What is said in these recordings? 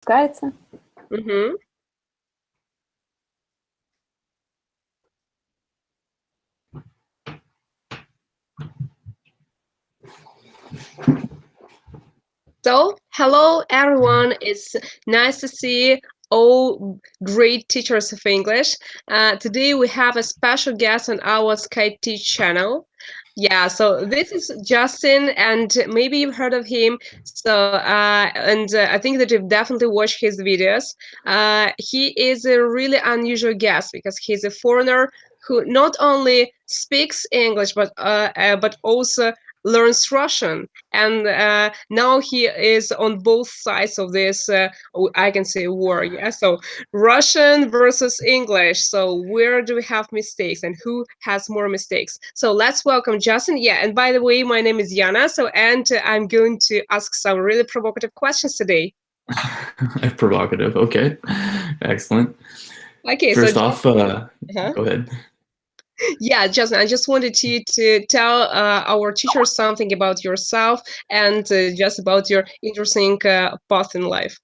запускается. So, hello everyone, it's nice to see all great teachers of English. Today we have a special guest on our Skyteach channel. Yeah, so this is Justin, and maybe you've heard of him. So, I think that you've definitely watched his videos. He is a really unusual guest because he's a foreigner who not only speaks English but also learns Russian, and now he is on both sides of this I can say war. Yeah, so Russian versus English. So where do we have mistakes and who has more mistakes? So let's welcome Justin. Yeah, and by the way, my name is Yana. So I'm going to ask some really provocative questions today. Provocative. Okay, excellent. Okay, First so off, go ahead. Yeah, Justin, I just wanted you to tell our teachers something about yourself and just about your interesting path in life.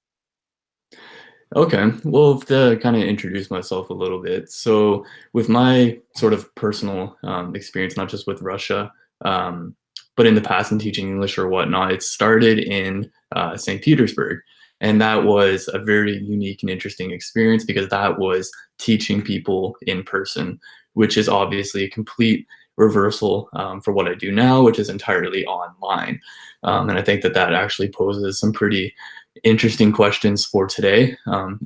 Okay, well, to kind of introduce myself a little bit. So with my sort of personal experience, not just with Russia, but in the past in teaching English or whatnot, it started in St. Petersburg. And that was a very unique and interesting experience because that was teaching people in person, which is obviously a complete reversal for what I do now, which is entirely online. And I think that that actually poses some pretty interesting questions for today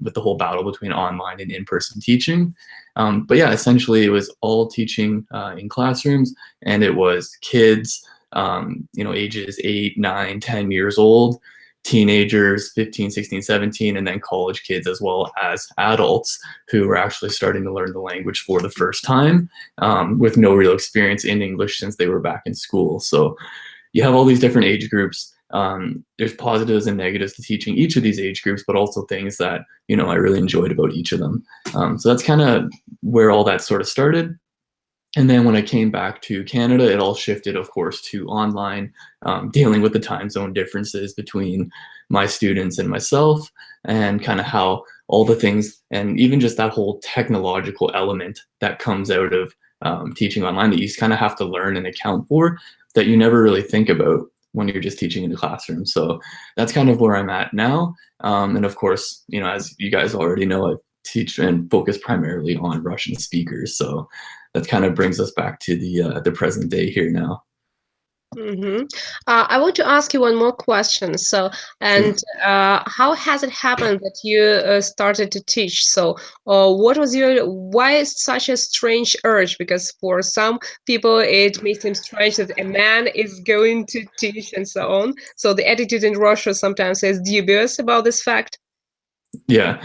with the whole battle between online and in-person teaching. But yeah, essentially it was all teaching in classrooms, and it was kids, ages 8, 9, 10 years old, teenagers, 15, 16, 17, and then college kids as well as adults who were actually starting to learn the language for the first time with no real experience in English since they were back in school. So you have all these different age groups. There's positives and negatives to teaching each of these age groups, but also things that, I really enjoyed about each of them. So that's kind of where all that sort of started. And then when I came back to Canada, it all shifted, of course, to online, dealing with the time zone differences between my students and myself, and kind of how all the things, and even just that whole technological element that comes out of teaching online that you just kind of have to learn and account for, that you never really think about when you're just teaching in the classroom. So that's kind of where I'm at now. And of course, as you guys already know, I teach and focus primarily on Russian speakers. So that kind of brings us back to the present day here now. I want to ask you one more question. So, and how has it happened that you started to teach? So, why is such a strange urge? Because for some people, it may seem strange that a man is going to teach and so on. So the attitude in Russia sometimes is dubious about this fact. Yeah,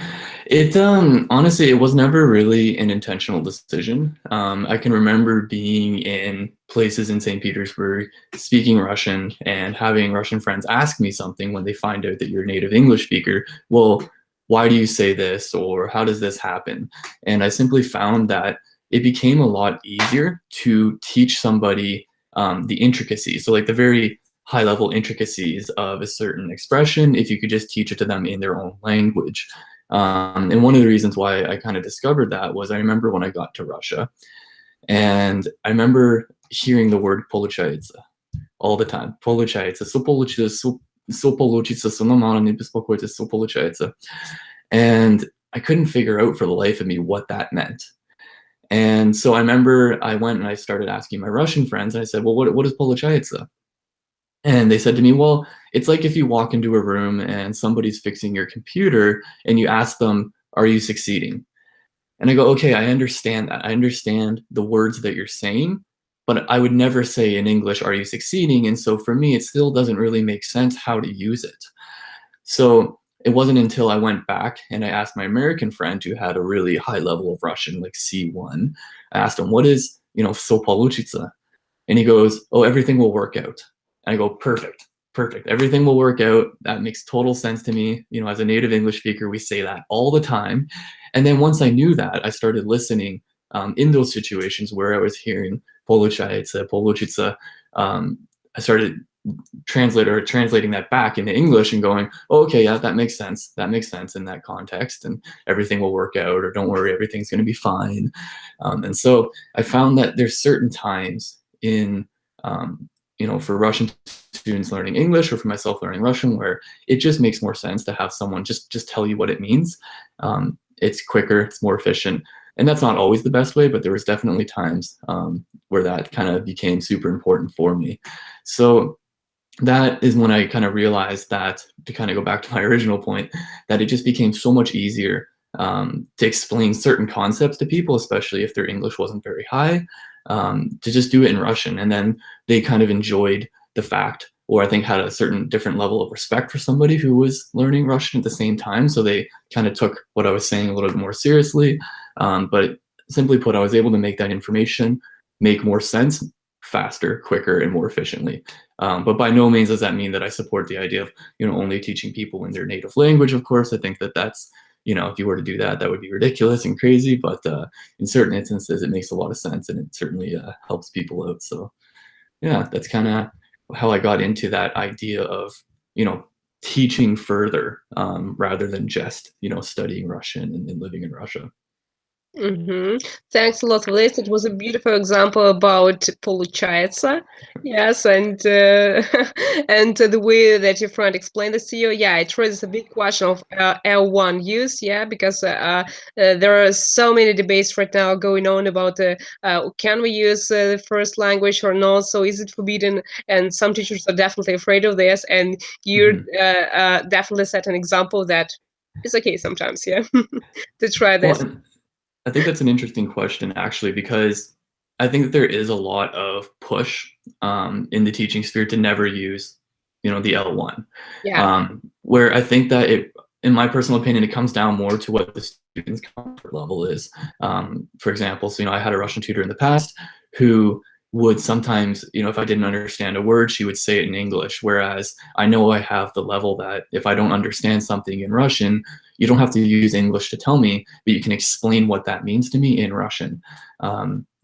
it honestly, it was never really an intentional decision. I can remember being in places in St. Petersburg, speaking Russian, and having Russian friends ask me something when they find out that you're a native English speaker. Well, why do you say this, or how does this happen? And I simply found that it became a lot easier to teach somebody the intricacies. So like the very high level intricacies of a certain expression if you could just teach it to them in their own language. And one of the reasons why I kind of discovered that was I remember when I got to Russia, and I remember hearing the word получается all the time. Получается, все получится, все нормально, не беспокойтесь, все получается. And I couldn't figure out for the life of me what that meant. And so I remember I went and I started asking my Russian friends, and I said, well, what is получается? And they said to me, well, it's like if you walk into a room and somebody's fixing your computer and you ask them, are you succeeding? And I go, okay, I understand that. I understand the words that you're saying, but I would never say in English, are you succeeding? And so for me, it still doesn't really make sense how to use it. So it wasn't until I went back and I asked my American friend who had a really high level of Russian, like C1, I asked him, what is, все получится? And he goes, oh, everything will work out. And I go, perfect. Everything will work out. That makes total sense to me. As a native English speaker, we say that all the time. And then once I knew that, I started listening in those situations where I was hearing получается. I started translating that back into English and going, oh, okay, yeah, that makes sense. That makes sense in that context, and everything will work out, or don't worry, everything's going to be fine. And so I found that there's certain times in, for Russian students learning English, or for myself learning Russian, where it just makes more sense to have someone just tell you what it means. It's quicker, it's more efficient. And that's not always the best way, but there was definitely times where that kind of became super important for me. So that is when I kind of realized that, to kind of go back to my original point, that it just became so much easier to explain certain concepts to people, especially if their English wasn't very high, to just do it in Russian. And then they kind of enjoyed the fact, or I think had a certain different level of respect for somebody who was learning Russian at the same time. So they kind of took what I was saying a little bit more seriously. But simply put, I was able to make that information make more sense faster, quicker, and more efficiently. But by no means does that mean that I support the idea of, only teaching people in their native language. Of course, I think that that's, if you were to do that, that would be ridiculous and crazy. But in certain instances, it makes a lot of sense, and it certainly helps people out. So yeah, that's kind of how I got into that idea of, teaching further rather than just, studying Russian and living in Russia. Thanks a lot for this. It was a beautiful example about получается. Yes, and and the way that your friend explained this to you. Yeah, it raises a big question of L1 use. Yeah, because there are so many debates right now going on about can we use the first language or not? So is it forbidden? And some teachers are definitely afraid of this. And you definitely set an example that it's okay sometimes. Yeah, to try this. Well, I think that's an interesting question, actually, because I think that there is a lot of push in the teaching sphere to never use, the L1. Yeah. Where I think that in my personal opinion, it comes down more to what the student's comfort level is. For example, so, I had a Russian tutor in the past who would sometimes, if I didn't understand a word, she would say it in English. Whereas I know I have the level that if I don't understand something in Russian, you don't have to use English to tell me, but you can explain what that means to me in Russian.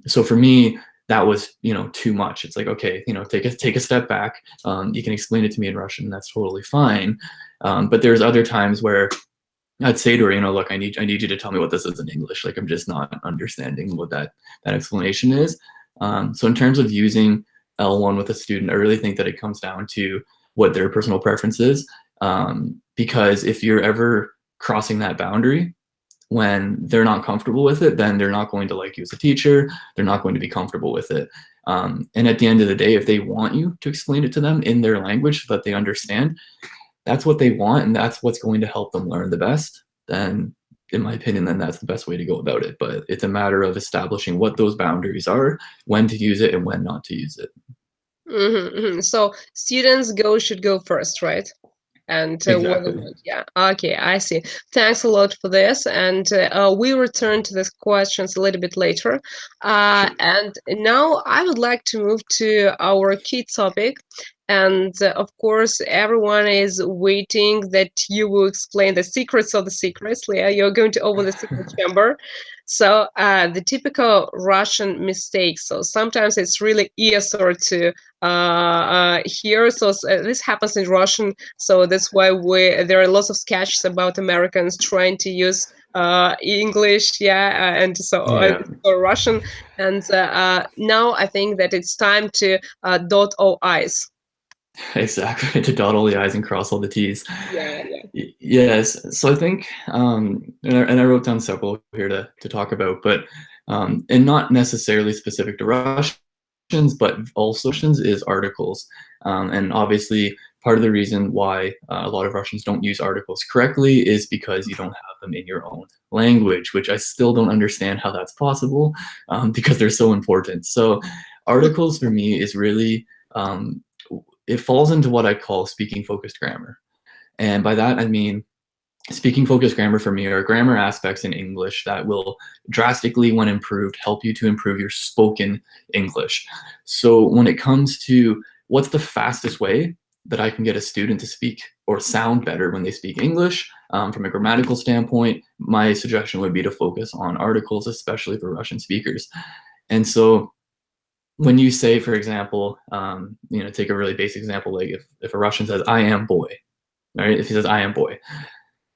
So for me, that was, too much. It's like, okay, take a step back. You can explain it to me in Russian. That's totally fine. But there's other times where I'd say to her, look, I need you to tell me what this is in English. Like, I'm just not understanding what that explanation is. So in terms of using L1 with a student, I really think that it comes down to what their personal preference is. Because if you're ever crossing that boundary when they're not comfortable with it, then they're not going to like you as a teacher. They're not going to be comfortable with it. And at the end of the day, if they want you to explain it to them in their language so that they understand, that's what they want, and that's what's going to help them learn the best, then in my opinion, then that's the best way to go about it. But it's a matter of establishing what those boundaries are, when to use it and when not to use it. So students should go first, right? And Exactly. Yeah, okay, I see. Thanks a lot for this, and we'll return to these questions a little bit later. Sure. And now I would like to move to our key topic. And of course, everyone is waiting that you will explain the secrets of the secrets. Leah, you're going to open the secret chamber. So the typical Russian mistakes. So sometimes it's really easier to hear. So this happens in Russian. So that's why there are lots of sketches about Americans trying to use English, and so Russian. And now I think that it's time to dot all I's. Exactly, to dot all the I's and cross all the T's. Yeah. Yes. So I think, and I wrote down several here to talk about, but and not necessarily specific to Russians, but also Russians is articles. And obviously, part of the reason why a lot of Russians don't use articles correctly is because you don't have them in your own language, which I still don't understand how that's possible, because they're so important. So articles for me is really, it falls into what I call speaking focused grammar. And by that, I mean, speaking focused grammar for me are grammar aspects in English that will drastically, when improved, help you to improve your spoken English. So when it comes to what's the fastest way that I can get a student to speak or sound better when they speak English, from a grammatical standpoint, my suggestion would be to focus on articles, especially for Russian speakers. And so when you say, for example, take a really basic example, like if a Russian says, "I am boy," right? If he says, "I am boy,"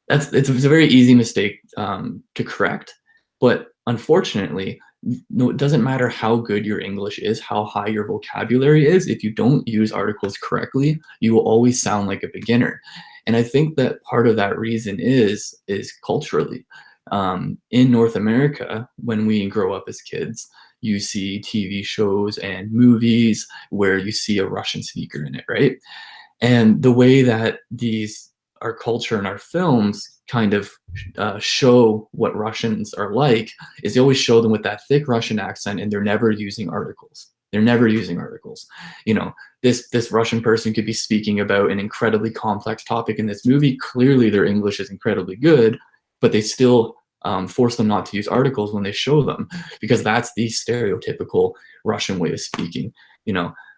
it's a very easy mistake to correct. But unfortunately, no, it doesn't matter how good your English is, how high your vocabulary is. If you don't use articles correctly, you will always sound like a beginner. And I think that part of that reason is culturally. In North America, when we grow up as kids, you see TV shows and movies where you see a Russian speaker in it, right? And the way that our culture and our films kind of show what Russians are like is they always show them with that thick Russian accent, and they're never using articles. They're never using articles. This Russian person could be speaking about an incredibly complex topic in this movie. Clearly, their English is incredibly good, but they still force them not to use articles when they show them, because that's the stereotypical Russian way of speaking.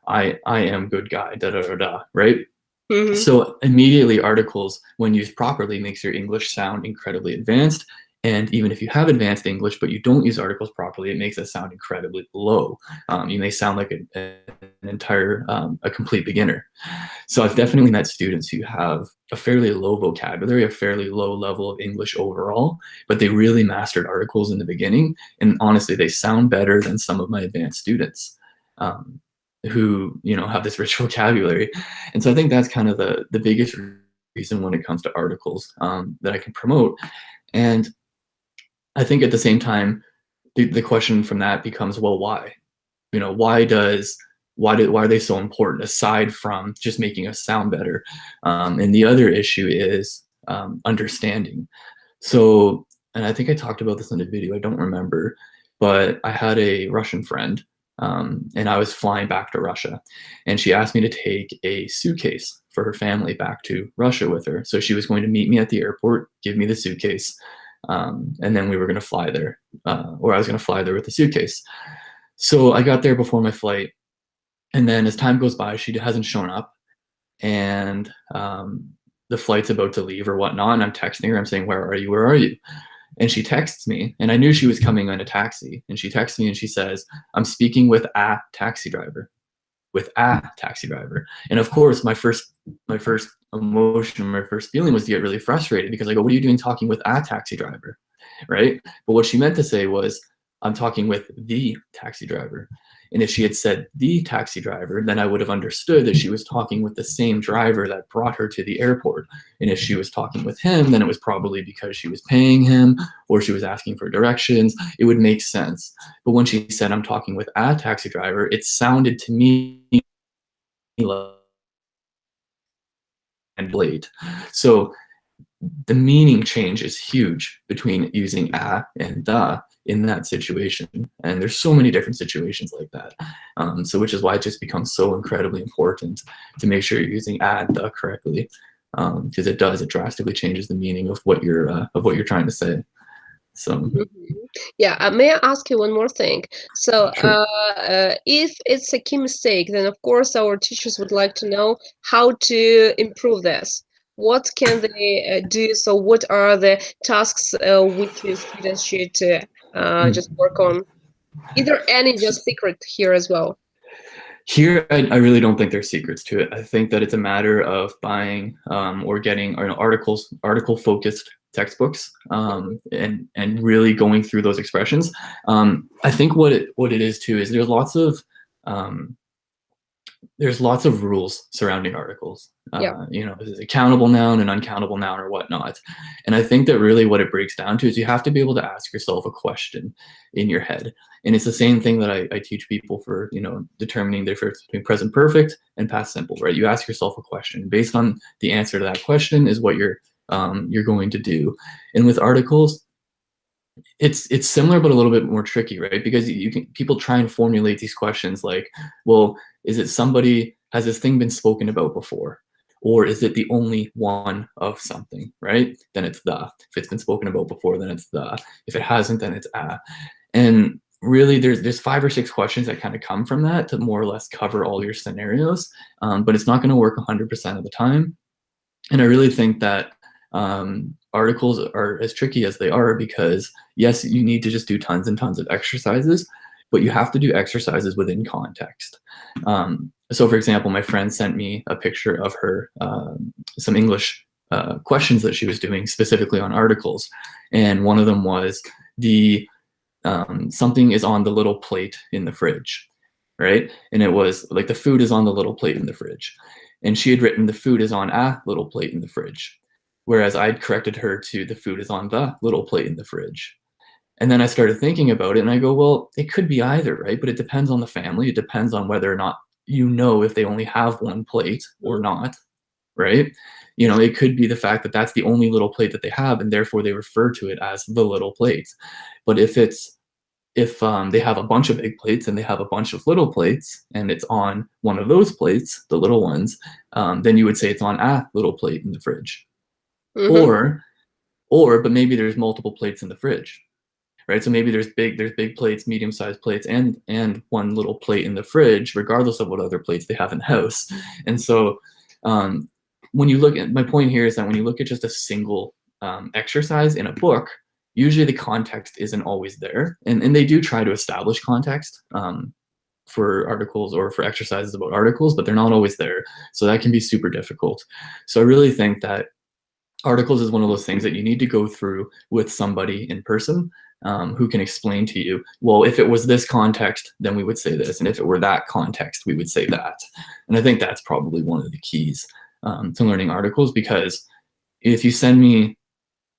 I am good guy, da da da da, right? Mm-hmm. So immediately articles, when used properly, makes your English sound incredibly advanced. And even if you have advanced English, but you don't use articles properly, it makes it sound incredibly low. You may sound like a complete beginner. So I've definitely met students who have a fairly low vocabulary, a fairly low level of English overall, but they really mastered articles in the beginning. And honestly, they sound better than some of my advanced students. Who have this rich vocabulary. And so I think that's kind of the biggest reason when it comes to articles that I can promote. And I think at the same time, the question from that becomes, well, why? Why are they so important aside from just making us sound better? And the other issue is understanding. So, and I think I talked about this in a video, I don't remember, but I had a Russian friend, and I was flying back to Russia, and she asked me to take a suitcase for her family back to Russia with her. So she was going to meet me at the airport, give me the suitcase, and then we were going to fly there, or I was going to fly there with the suitcase. So I got there before my flight, and then as time goes by, she hasn't shown up, and the flight's about to leave or whatnot, and I'm texting her, I'm saying, "Where are you? Where are you?" And she texts me, and I knew she was coming on a taxi. And she texts me and she says, "I'm speaking with a taxi driver, with a taxi driver." And of course, my first emotion, my first feeling was to get really frustrated, because I go, "What are you doing talking with a taxi driver?" Right? But what she meant to say was, "I'm talking with the taxi driver." And if she had said the taxi driver, then I would have understood that she was talking with the same driver that brought her to the airport. And if she was talking with him, then it was probably because she was paying him or she was asking for directions. It would make sense. But when she said, "I'm talking with a taxi driver," it sounded to me like and late. So the meaning change is huge between using a and the in that situation. And there's so many different situations like that. So which is why it just becomes so incredibly important to make sure you're using a and the correctly, because it drastically changes the meaning of what you're trying to say. So Mm-hmm. Yeah, may I ask you one more thing? So, sure. if it's a key mistake, then of course our teachers would like to know how to improve this. What can they do? So, what are the tasks which the students should just work on? Is there any just secret here as well? Here, I really don't think there's secrets to it. I think that it's a matter of buying or getting article-focused textbooks, and really going through those expressions. I think what it is too is there's lots of rules surrounding articles. Yeah. Is a countable noun, an uncountable noun, or whatnot. And I think that really what it breaks down to is you have to be able to ask yourself a question in your head. And it's the same thing that I teach people for, determining the difference between present perfect and past simple, right? You ask yourself a question. Based on the answer to that question is what you're going to do. And with articles, it's similar but a little bit more tricky, right? Because people try and formulate these questions like, well, has this thing been spoken about before? Or is it the only one of something, right? Then it's the. If it's been spoken about before, then it's the. If it hasn't, then it's a. And really, there's 5 or 6 questions that kind of come from that to more or less cover all your scenarios, but it's not going to work 100% of the time. And I really think that articles are as tricky as they are because, yes, you need to just do tons and tons of exercises, but you have to do exercises within context. So for example, my friend sent me a picture of her, some English questions that she was doing specifically on articles. And one of them was something is on the little plate in the fridge, right? And it was like the food is on the little plate in the fridge. And she had written the food is on a little plate in the fridge. Whereas I'd corrected her to the food is on the little plate in the fridge. And then I started thinking about it and I go, well, it could be either, right? But it depends on the family. It depends on whether or not you know if they only have one plate or not, right? You know, it could be the fact that that's the only little plate that they have and therefore they refer to it as the little plate. But if they have a bunch of big plates and they have a bunch of little plates and it's on one of those plates, the little ones, then you would say it's on a little plate in the fridge. Mm-hmm. But maybe there's multiple plates in the fridge, right? So maybe there's big plates, medium-sized plates, and one little plate in the fridge, regardless of what other plates they have in the house. And so when you look at, my point here is that when you look at just a single exercise in a book, usually the context isn't always there. And they do try to establish context for articles or for exercises about articles, but they're not always there. So that can be super difficult. So I really think that articles is one of those things that you need to go through with somebody in person who can explain to you, well, if it was this context, then we would say this. And if it were that context, we would say that. And I think that's probably one of the keys to learning articles, because if you send me,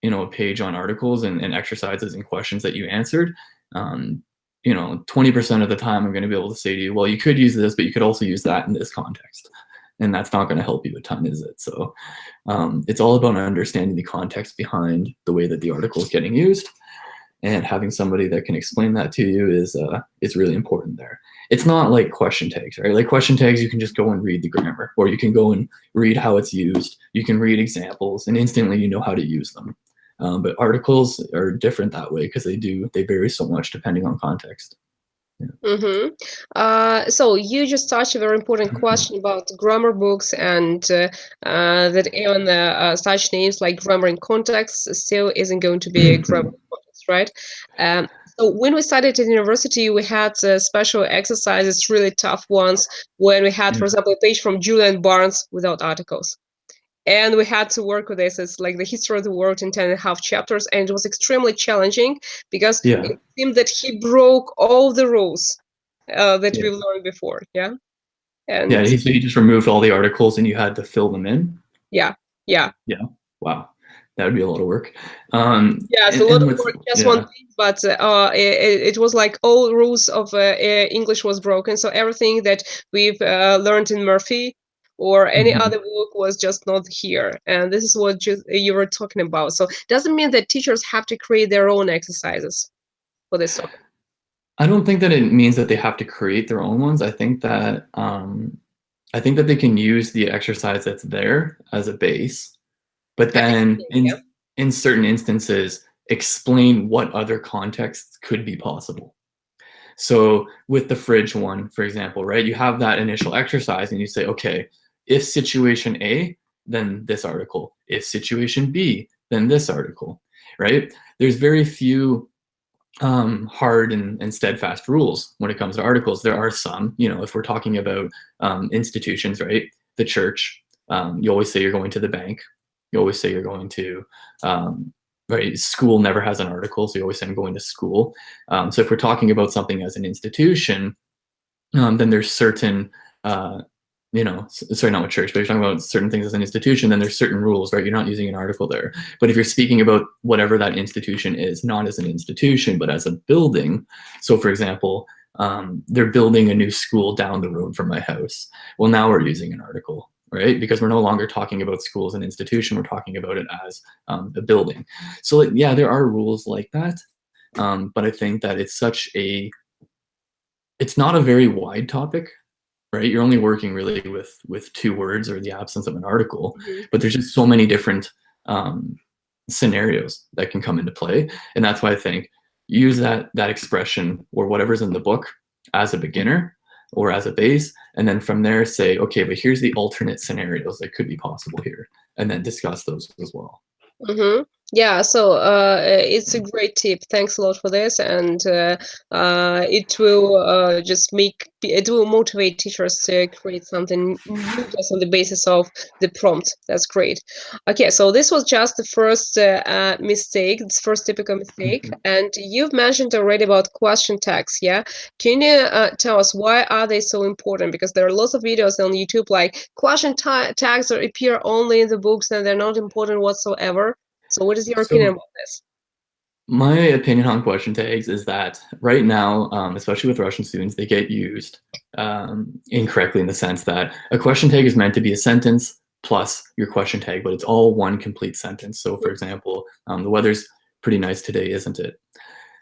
you know, a page on articles and exercises and questions that you answered, you know, 20% of the time I'm going to be able to say to you, well, you could use this, but you could also use that in this context. And that's not going to help you a ton, is it? So it's all about understanding the context behind the way that the article is getting used, and having somebody that can explain that to you is really important there. It's not like question tags, right? Like question tags, you can just go and read the grammar, or you can go and read how it's used. You can read examples and instantly you know how to use them. But articles are different that way because they vary so much depending on context. Yeah. Mm-hmm. So you just touched a very important question about grammar books, and that even such names like grammar in context still isn't going to be a grammar in context, right? So when we studied at university, we had special exercises, really tough ones, when we had, for example, a page from Julian Barnes without articles. And we had to work with this. It's like the history of the world in 10.5 chapters. And it was extremely challenging because it seemed that he broke all the rules that we've learned before. Yeah. And he just removed all the articles and you had to fill them in. Yeah. Wow. That would be a lot of work. It's a lot of work, just one thing, but it was like all rules of English was broken. So everything that we've learned in Murphy or any other book was just not here. And this is what you were talking about. So it doesn't mean that teachers have to create their own exercises for this topic. I don't think that it means that they have to create their own ones. I think that they can use the exercise that's there as a base, but then in certain instances, explain what other contexts could be possible. So with the fridge one, for example, right, you have that initial exercise and you say, okay, if situation A, then this article. If situation B, then this article, right? There's very few hard and steadfast rules when it comes to articles. There are some, you know, if we're talking about institutions, right? The church, you always say you're going to the bank. You always say you're going to, right? School never has an article, so you always say I'm going to school. So if we're talking about something as an institution, then there's certain, you know, sorry, not with church, but if you're talking about certain things as an institution, then there's certain rules, right? You're not using an article there. But if you're speaking about whatever that institution is, not as an institution, but as a building. So for example, they're building a new school down the road from my house. Well, now we're using an article, right? Because we're no longer talking about school as an institution, we're talking about it as a building. So yeah, there are rules like that. But I think that it's not a very wide topic. Right, you're only working really with 2 words or the absence of an article, but there's just so many different scenarios that can come into play, and that's why I think use that expression or whatever's in the book as a beginner or as a base, and then from there say, okay, but here's the alternate scenarios that could be possible here, and then discuss those as well. Yeah, so it's a great tip. Thanks a lot for this, and it will it will motivate teachers to create something new just on the basis of the prompt. That's great. Okay, so this was just the first mistake, this first typical mistake, Mhm. and you've mentioned already about question tags. Yeah, can you tell us why are they so important? Because there are lots of videos on YouTube like tags that appear only in the books and they're not important whatsoever. So what is your opinion So about this? my opinion on question tags is that right now, especially with Russian students, they get used incorrectly in the sense that a question tag is meant to be a sentence plus your question tag, but it's all one complete sentence. So, for example, the weather's pretty nice today, isn't it?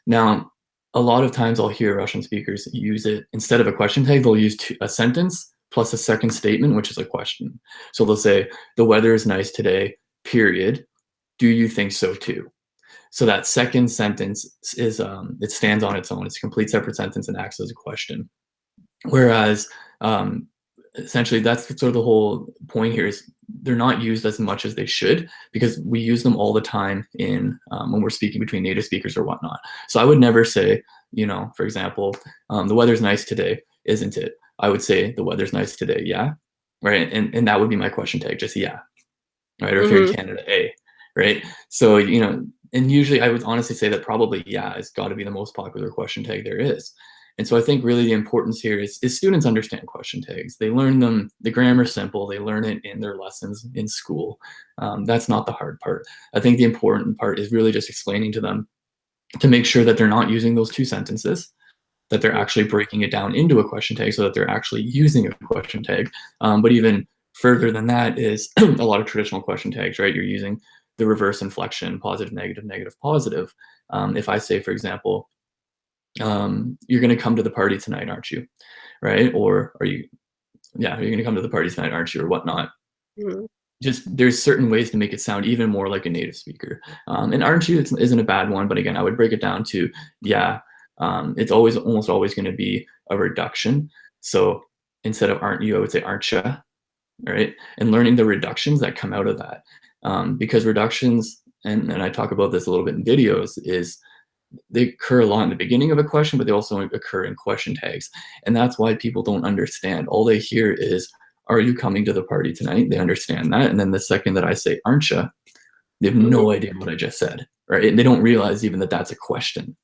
Now, a lot of times I'll hear Russian speakers use it instead of a question tag, they'll use a sentence plus a second statement, which is a question. So they'll say, the weather is nice today, period. Do you think so too? So that second sentence is it stands on its own. It's a complete separate sentence and acts as a question. Whereas um, essentially that's sort of the whole point here is they're not used as much as they should because we use them all the time in when we're speaking between native speakers or whatnot. So I would never say, you know, for example, the weather's nice today, isn't it? I would say the weather's nice today, yeah, right, and that would be my question tag, just yeah, right? Or if you're in Mm-hmm. Canada, A, right? So, you know, and usually I would honestly say that probably, yeah, it's got to be the most popular question tag there is. And so I think really the importance here is students understand question tags. They learn them, the grammar's simple, they learn it in their lessons in school. That's not the hard part. I think the important part is really just explaining to them to make sure that they're not using those two sentences, that they're actually breaking it down into a question tag so that they're actually using a question tag. But even further than that is a lot of traditional question tags, right? You're using the reverse inflection, positive, negative, negative, positive. If I say, for example, you're going to come to the party tonight, aren't you? Right? Or are you, yeah, you're going to come to the party tonight, aren't you? Or whatnot. Mm-hmm. Just there's certain ways to make it sound even more like a native speaker. And aren't you isn't a bad one, but again, I would break it down to, yeah, it's almost always going to be a reduction. So instead of aren't you, I would say aren't ya, right? And learning the reductions that come out of that. Because reductions, and I talk about this a little bit in videos, is they occur a lot in the beginning of a question, but they also occur in question tags. And that's why people don't understand. All they hear is, are you coming to the party tonight? They understand that. And then the second that I say, aren't you? They have no Mm-hmm. idea what I just said, right? They don't realize even that that's a question.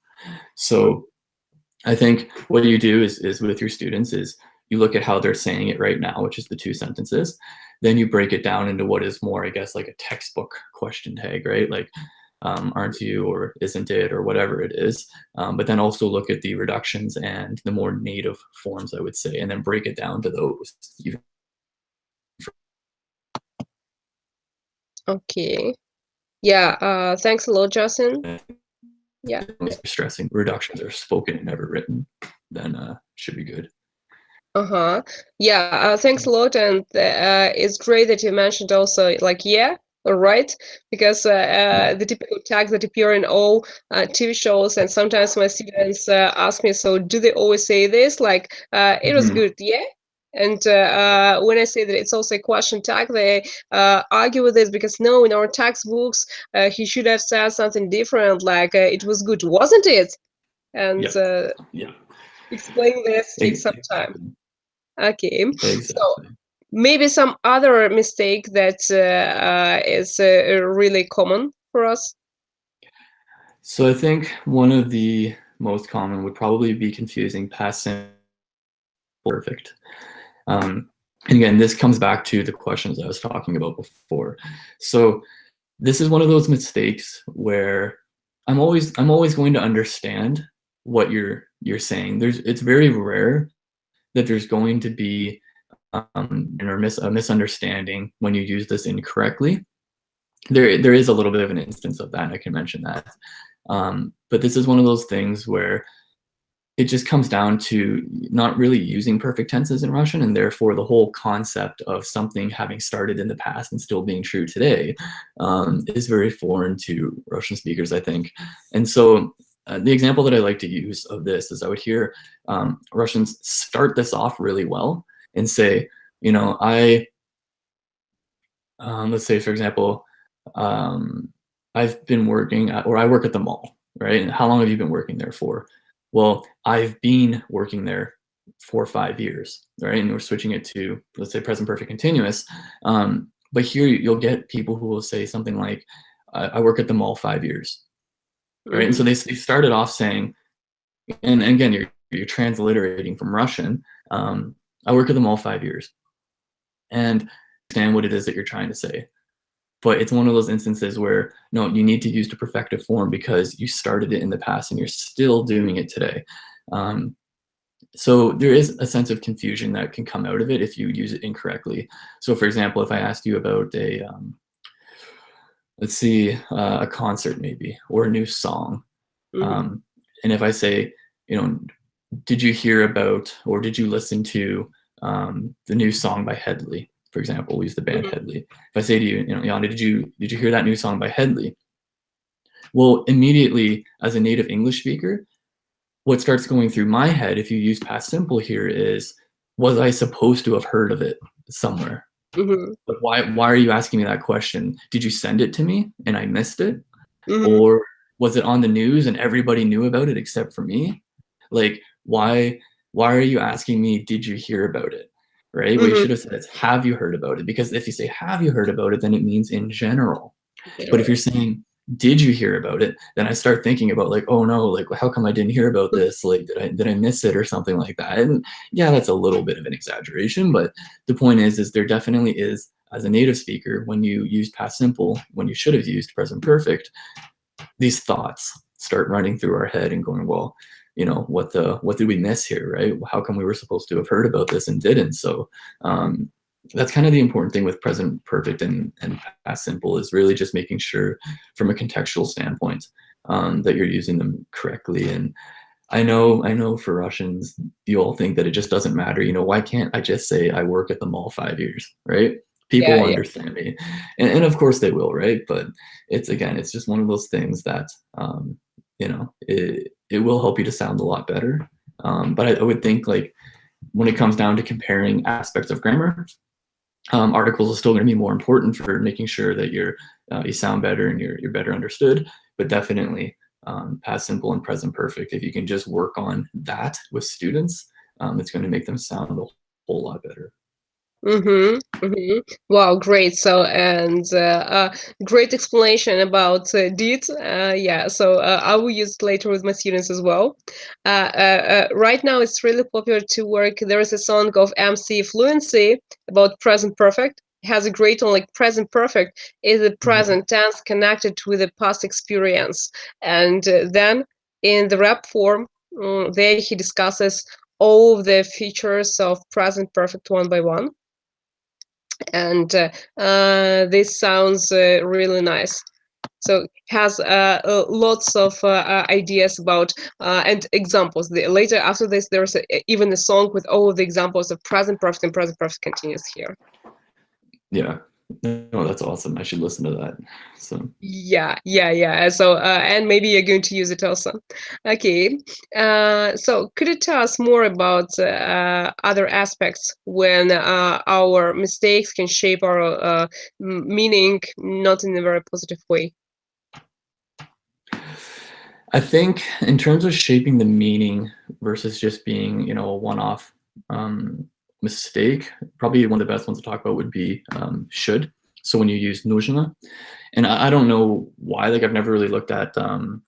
So I think what you do is with your students is you look at how they're saying it right now, which is the two sentences. Then you break it down into what is more, I guess, like a textbook question tag, right? Like, aren't you, or isn't it, or whatever it is. But then also look at the reductions and the more native forms, I would say, and then break it down to those. Even Okay. Yeah. Thanks a lot, Justin. Yeah. stressing reductions are spoken and never written, then should be good. Uh-huh. Yeah, thanks a lot. And it's great that you mentioned also like, yeah, all right, because Yeah. the typical tags that appear in all TV shows, and sometimes my students ask me, so do they always say this? Like, it was Mhm. good, yeah? And when I say that it's also a question tag, they argue with this because no, in our textbooks, he should have said something different, like it was good, wasn't it? And Yeah. Yeah. explaining this takes some time. Exactly. Okay, so Exactly. maybe some other mistake that is really common for us. So I think one of the most common would probably be confusing past simple perfect. Um, and again, this comes back to the questions I was talking about before. So this is one of those mistakes where I'm always going to understand what you're saying. It's very rare that there's going to be a misunderstanding when you use this incorrectly. There is a little bit of an instance of that, and I can mention that. But this is one of those things where it just comes down to not really using perfect tenses in Russian, and therefore the whole concept of something having started in the past and still being true today is very foreign to Russian speakers, I think. And so the example that I like to use of this is I would hear Russians start this off really well and say, you know, let's say, for example, um, I've been working at, or I work at the mall, right? And how long have you been working there for? Well, I've been working there for 5 years, right? And we're switching it to, let's say, present perfect continuous. But here you'll get people who will say something like, I work at the mall 5 years, right? And so they started off saying, and again, you're transliterating from Russian. I work at the mall 5 years, and understand what it is that you're trying to say. But it's one of those instances where, no, you need to use the perfective form because you started it in the past and you're still doing it today. So there is a sense of confusion that can come out of it if you use it incorrectly. So for example, if I asked you about a, let's see, a concert maybe, or a new song. And if I say, did you hear about, or did you listen to the new song by Headley? For example, we'll use the band Headley. If I say to you, Yana, did you hear that new song by Headley? Well, immediately as a native English speaker, what starts going through my head if you use past simple here is, was I supposed to have heard of it somewhere? But why are you asking me that question? Did you send it to me and I missed it? Or was it on the news and everybody knew about it except for me? Like, why are you asking me, did you hear about it? Right? What you should have said is, have you heard about it? Because if you say, have you heard about it, then it means in general. But if you're saying, did you hear about it? Then I start thinking about like, oh no, like how come I didn't hear about this? Like, did I miss it or something like that? And yeah, that's a little bit of an exaggeration, but the point is there definitely is, as a native speaker, when you use past simple, when you should have used present perfect, these thoughts start running through our head and going, well, what did we miss here, right? How come we were supposed to have heard about this and didn't? So that's kind of the important thing with present perfect and past simple, is really just making sure from a contextual standpoint that you're using them correctly. And I know for Russians, you all think that it just doesn't matter. Why can't I just say I work at the mall 5 years, right? People will understand me. And of course they will, right? But it's just one of those things that, it will help you to sound a lot better. But I would think, like, when it comes down to comparing aspects of grammar, articles are still going to be more important for making sure that you sound better and you're better understood. But definitely past simple and present perfect, if you can just work on that with students, it's going to make them sound a whole lot better. Wow, great. So, and great explanation about did. Yeah, so I will use it later with my students as well. Right now, it's really popular to work. There is a song of MC Fluency about present perfect. It has a great one, like present perfect is the present tense connected with the past experience. And then in the rap form, there he discusses all of the features of present perfect one by one. And this sounds really nice. So it has lots of ideas about and examples. Later after this, there's even a song with all of the examples of present perfect and present perfect continuous here. Yeah. No, that's awesome. I should listen to that. So yeah. So and maybe you're going to use it also. Okay. So could you tell us more about other aspects when our mistakes can shape our meaning, not in a very positive way? I think in terms of shaping the meaning versus just being, a one-off mistake, probably one of the best ones to talk about would be should. So when you use нужно, and I don't know why, like I've never really looked at, an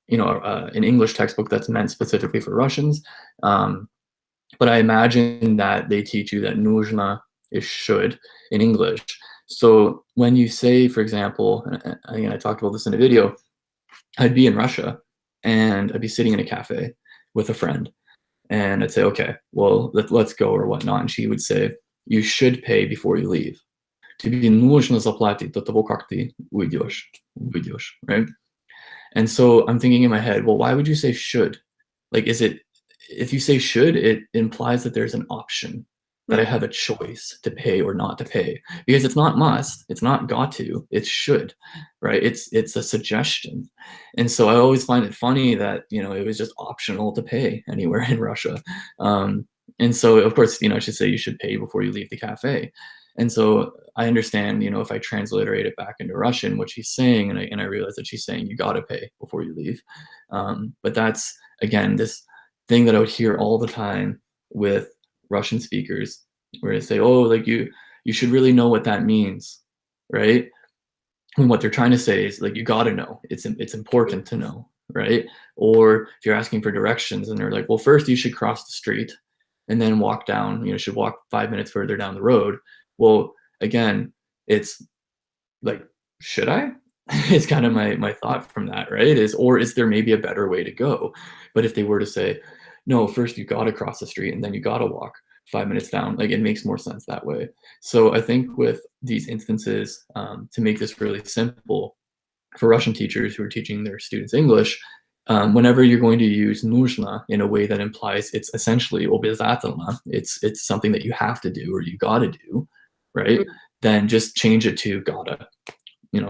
English textbook that's meant specifically for Russians, but I imagine that they teach you that нужно is should in English. So when you say, for example, and I talked about this in a video, I'd be in Russia and I'd be sitting in a cafe with a friend, and I'd say, okay, well, let's go or whatnot. And she would say, you should pay before you leave. Тебе нужно заплатить до того, как ты уйдешь, right? And so I'm thinking in my head, well, why would you say should? Like, if you say should, it implies that there's an option, that I have a choice to pay or not to pay, because it's not must, it's not got to, it's should, right? It's a suggestion. And so I always find it funny that, it was just optional to pay anywhere in Russia. And so of course, I should say you should pay before you leave the cafe. And so I understand, if I transliterate it back into Russian, what she's saying, and I realize that she's saying you gotta pay before you leave. But that's, again, this thing that I would hear all the time with Russian speakers, where they say, oh, like you should really know what that means, right? And what they're trying to say is, like, you gotta know. It's important to know, right? Or if you're asking for directions and they're like, well, first you should cross the street and then walk down, should walk 5 minutes further down the road. Well, again, it's like, should I? It's kind of my thought from that, right? Or is there maybe a better way to go? But if they were to say, no, first you gotta cross the street and then you gotta walk 5 minutes down, like, it makes more sense that way. So I think with these instances, to make this really simple for Russian teachers who are teaching their students English, whenever you're going to use нужно in a way that implies it's essentially обязательно, it's something that you have to do or you gotta do, right? Then just change it to gotta,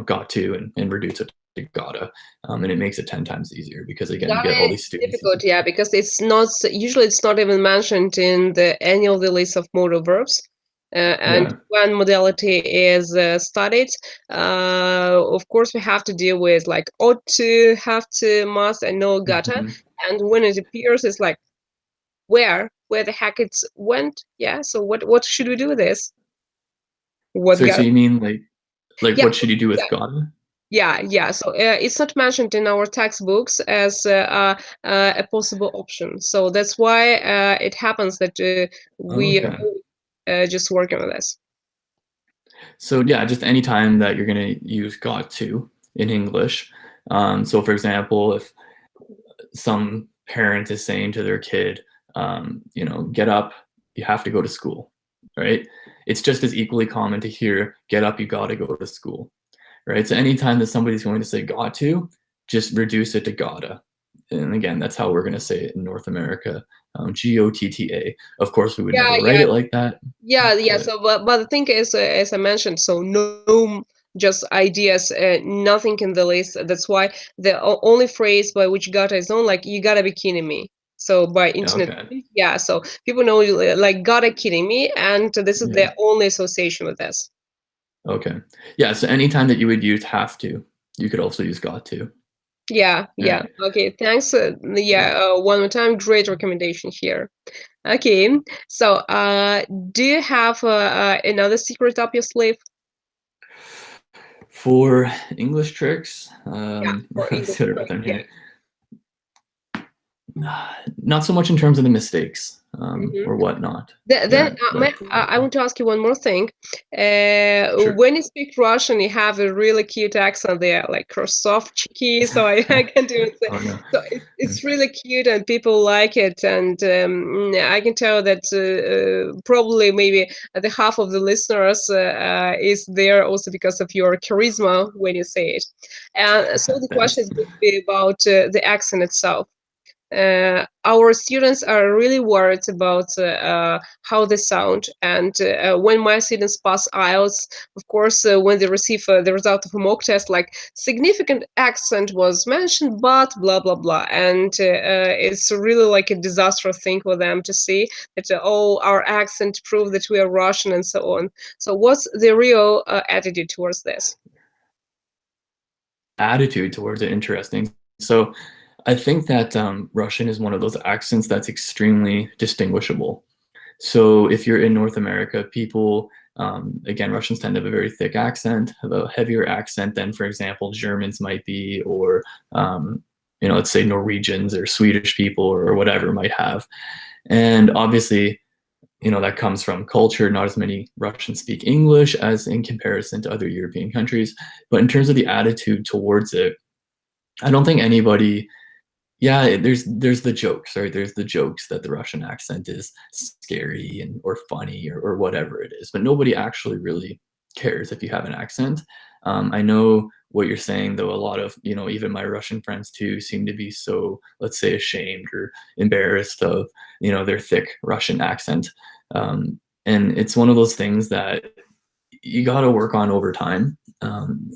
got to, and reduce it to gotta, and it makes it 10 times easier because, again, you get all these students. Difficult, yeah, because it's not even mentioned in any of the list of modal verbs. And when modality is studied, of course, we have to deal with like ought to, have to, must, and no gotta. And when it appears, it's like, where the heck it went? Yeah. So what should we do with this? So you mean like Yeah, what should you do with gotta? Yeah. So it's not mentioned in our textbooks as a possible option. So that's why it happens that we are just working on this. So yeah, just any time that you're going to use got to in English. So for example, if some parent is saying to their kid, get up, you have to go to school, right? It's just as equally common to hear, get up, you got to go to school, right? So anytime that somebody's going to say got to, just reduce it to gotta. And again, that's how we're going to say it in North America. Gotta. Of course, we would never write it like that. Yeah. So, but the thing is, as I mentioned, so no, just ideas, nothing in the list. That's why the only phrase by which gotta is known, like, you gotta be kidding me. So by internet, so people know, like, gotta kidding me, and this is their only association with this. Okay. Yeah. So anytime that you would use have to, you could also use got to. Yeah. Okay, thanks. One more time, great recommendation here. Okay, so do you have another secret up your sleeve? For English tricks, for English tricks, not so much in terms of the mistakes or whatnot. I want to ask you one more thing. Sure. When you speak Russian, you have a really cute accent there, like krasovchiki. So I can do it. So it's really cute, and people like it. And I can tell that probably maybe the half of the listeners is there also because of your charisma when you say it. And so the question would be about the accent itself. Our students are really worried about how they sound, and when my students pass IELTS, of course, when they receive the result of a mock test, like, significant accent was mentioned, but blah blah blah, and it's really like a disastrous thing for them to see that our accent prove that we are Russian and so on. So what's the real attitude towards this? Attitude towards it, interesting. So I think that Russian is one of those accents that's extremely distinguishable. So if you're in North America, people, again, Russians tend to have a very thick accent, have a heavier accent than, for example, Germans might be, or, let's say Norwegians or Swedish people or whatever might have. And obviously, that comes from culture. Not as many Russians speak English as in comparison to other European countries. But in terms of the attitude towards it, I don't think anybody... Yeah, there's the jokes, right? There's the jokes that the Russian accent is scary or funny or whatever it is, but nobody actually really cares if you have an accent. I know what you're saying, though. A lot of, even my Russian friends too seem to be so, let's say, ashamed or embarrassed of, their thick Russian accent. And it's one of those things that you got to work on over time,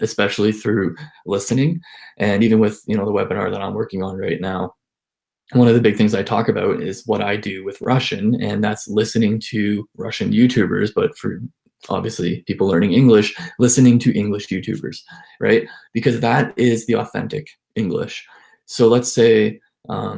especially through listening. And even with, the webinar that I'm working on right now, one of the big things I talk about is what I do with Russian, and that's listening to Russian YouTubers, but for obviously people learning English, listening to English YouTubers, right? Because that is the authentic English. So let's say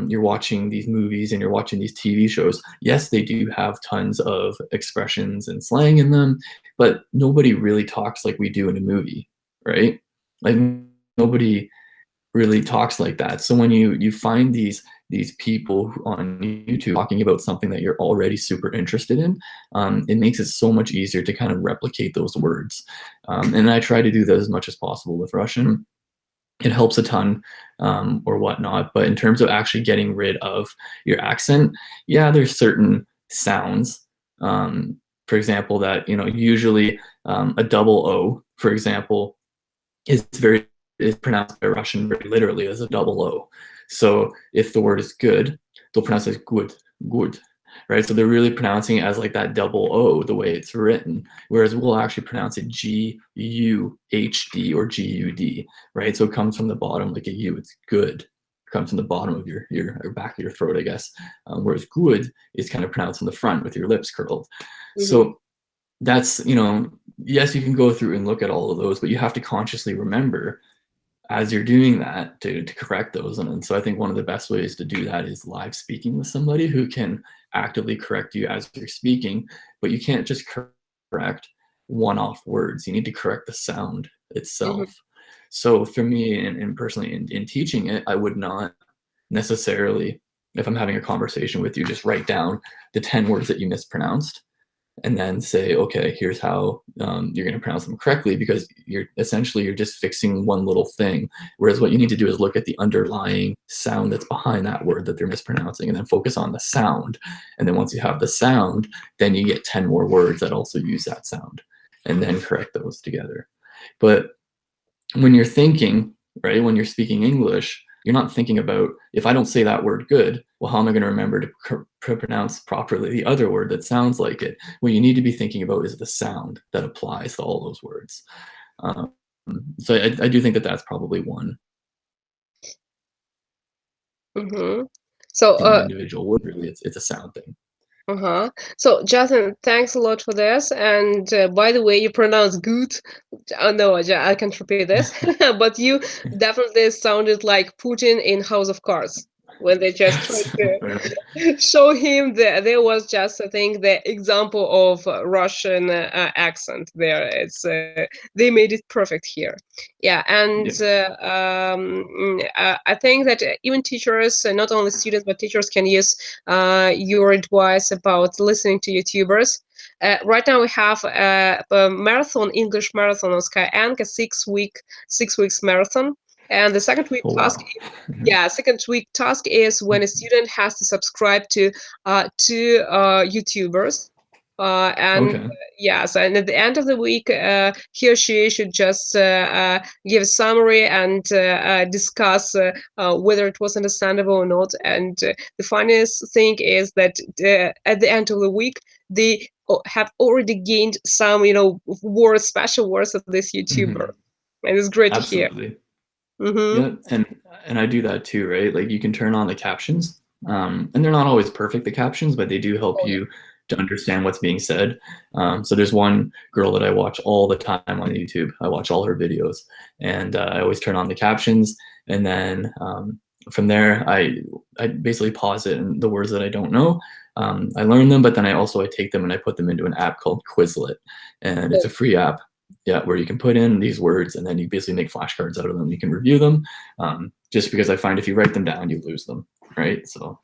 you're watching these movies and you're watching these TV shows. Yes, they do have tons of expressions and slang in them, but nobody really talks like we do in a movie, right? Like nobody really talks like that. So when you find these people on YouTube talking about something that you're already super interested in, it makes it so much easier to kind of replicate those words. And I try to do that as much as possible with Russian. It helps a ton or whatnot. But in terms of actually getting rid of your accent, yeah, there's certain sounds. For example, that, usually a double O, for example, is pronounced by Russian very literally as a double O. So if the word is good, they'll pronounce it good, good, right? So they're really pronouncing it as like that double O, the way it's written, whereas we'll actually pronounce it G-U-H-D or G-U-D, right? So it comes from the bottom like a U, it's good. It comes from the bottom of your or back of your throat, I guess. Whereas good is kind of pronounced in the front with your lips curled. Mm-hmm. So that's, yes, you can go through and look at all of those, but you have to consciously remember as you're doing that to correct those. And so I think one of the best ways to do that is live speaking with somebody who can actively correct you as you're speaking, but you can't just correct one-off words. You need to correct the sound itself. Mm-hmm. So for me, and personally in teaching it, I would not necessarily, if I'm having a conversation with you, just write down the 10 words that you mispronounced and then say, okay, here's how you're going to pronounce them correctly, because you're just fixing one little thing. Whereas what you need to do is look at the underlying sound that's behind that word that they're mispronouncing and then focus on the sound. And then once you have the sound, then you get 10 more words that also use that sound and then correct those together. But when you're thinking, right, when you're speaking English, you're not thinking about, if I don't say that word good, well, how am I going to remember to pronounce properly the other word that sounds like it? What you need to be thinking about is the sound that applies to all those words. So I do think that that's probably one. Mm-hmm. So individual word, really, it's a sound thing. Uh-huh. So, Justin, thanks a lot for this. And by the way, you pronounce good. No, I can't repeat this. But you definitely sounded like Putin in House of Cards when they just tried to show him that there was just, I think, the example of Russian accent there. It's they made it perfect here. Yeah, and I think that even teachers, not only students but teachers, can use your advice about listening to YouTubers. Right now we have a marathon, English marathon on Skyeng, a 6 weeks marathon. And the second week task, second week task is when a student has to subscribe to two YouTubers. And at the end of the week, he or she should just give a summary and discuss whether it was understandable or not. And the funniest thing is that at the end of the week, they have already gained some, words, special words of this YouTuber. Mm-hmm. And it's great to hear. Mm-hmm. Yeah, and I do that too, right? Like you can turn on the captions, and they're not always perfect, the captions, but they do help you to understand what's being said. So there's one girl that I watch all the time on YouTube. I watch all her videos, and I always turn on the captions, and then from there I basically pause it, and the words that I don't know, I learn them, but then I take them and I put them into an app called Quizlet, and it's a free app. Yeah, where you can put in these words and then you basically make flashcards out of them. You can review them, just because I find if you write them down, you lose them, right? So,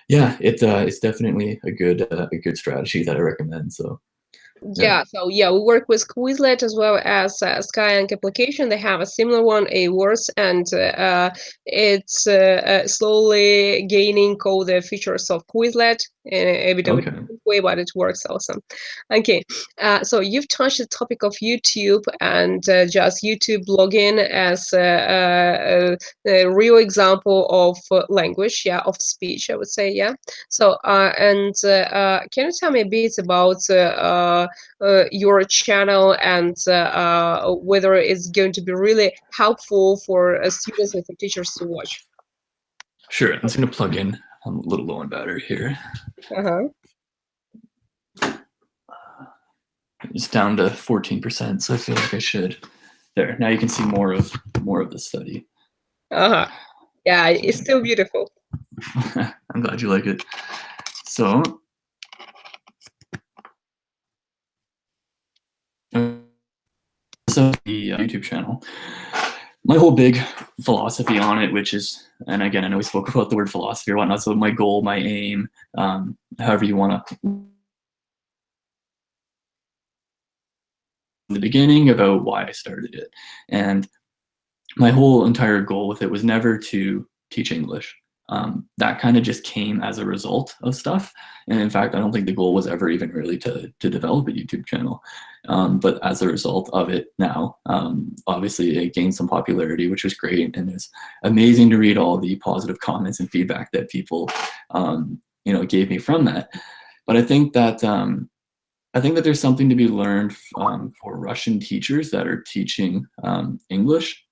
yeah, it's definitely a good strategy that I recommend. So. We work with Quizlet as well as Skyeng application. They have a similar one, Awards, and it's slowly gaining all the features of Quizlet in a bit of a different way, but it works awesome. Okay, so you've touched the topic of YouTube and just YouTube blogging as a real example of language, of speech, I would say, So, can you tell me a bit about your channel and whether it's going to be really helpful for students and for teachers to watch? Sure, I'm just going to plug in. I'm a little low on battery here. It's down to 14%, so I feel like I should. There, now you can see more of the study. Uh-huh. Yeah, it's still beautiful. I'm glad you like it. So, the YouTube channel. My whole big philosophy on it, which is, and again, I know we spoke about the word philosophy or whatnot, so my goal, my aim, however you want to, in the beginning about why I started it. And my whole entire goal with it was never to teach English. That kind of just came as a result of stuff. And in fact, I don't think the goal was ever even really to develop a YouTube channel. But as a result of it now, obviously it gained some popularity, which was great. And it's amazing to read all the positive comments and feedback that people, gave me from that. But I think that there's something to be learned for Russian teachers that are teaching English,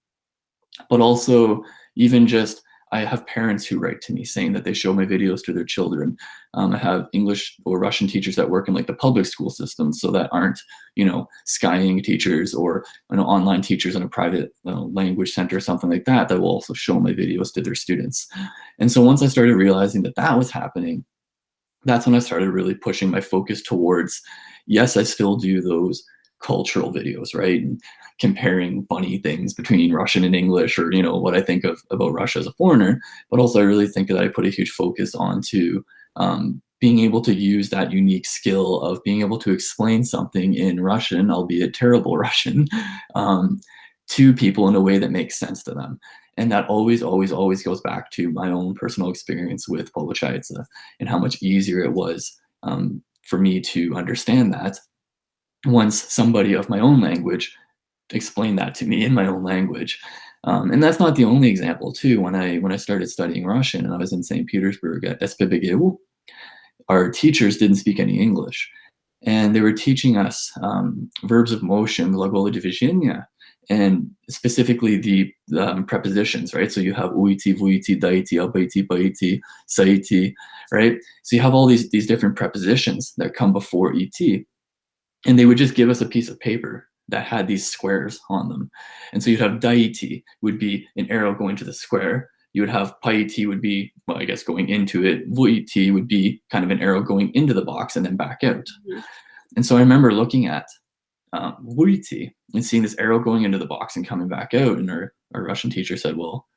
but also even just, I have parents who write to me saying that they show my videos to their children. I have English or Russian teachers that work in like the public school system, so that aren't, Skyeng teachers or online teachers in a private language center or something like that, that will also show my videos to their students. And so once I started realizing that that was happening, that's when I started really pushing my focus towards, yes, I still do those cultural videos, right? And comparing funny things between Russian and English, or what I think about Russia as a foreigner. But also I really think that I put a huge focus onto being able to use that unique skill of being able to explain something in Russian, albeit terrible Russian, to people in a way that makes sense to them. And that always, always, always goes back to my own personal experience with получается and how much easier it was for me to understand that once somebody of my own language explained that to me in my own language. And that's not the only example too. When I started studying Russian and I was in St. Petersburg at SPBGU, our teachers didn't speak any English. And they were teaching us verbs of motion, глаголы движения, and specifically the prepositions, right? So you have uiti, vuiti, daiti, abaiti, baiti, saiti, right? So you have all these different prepositions that come before et. And they would just give us a piece of paper that had these squares on them. And so you'd have daiti would be an arrow going to the square. You would have paiti would be, well, I guess going into it. Vuiti would be kind of an arrow going into the box and then back out. Mm-hmm. And so I remember looking at vuiti and seeing this arrow going into the box and coming back out. And our Russian teacher said, well,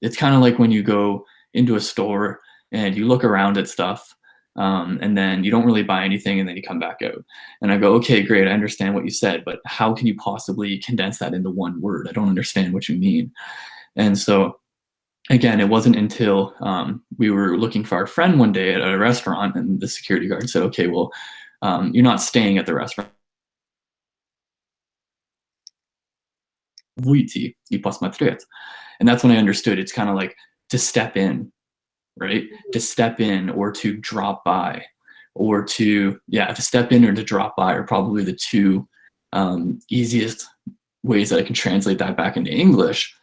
it's kind of like when you go into a store and you look around at stuff and then you don't really buy anything and then you come back out. And I go, okay, great, I understand what you said, but how can you possibly condense that into one word? I don't understand what you mean. And so again, it wasn't until we were looking for our friend one day at a restaurant and the security guard said, okay, well, you're not staying at the restaurant. Выйти и посмотреть. And that's when I understood it's kind of like to step in, right? To step in or to drop by, or to step in or to drop by are probably the two easiest ways that I can translate that back into English.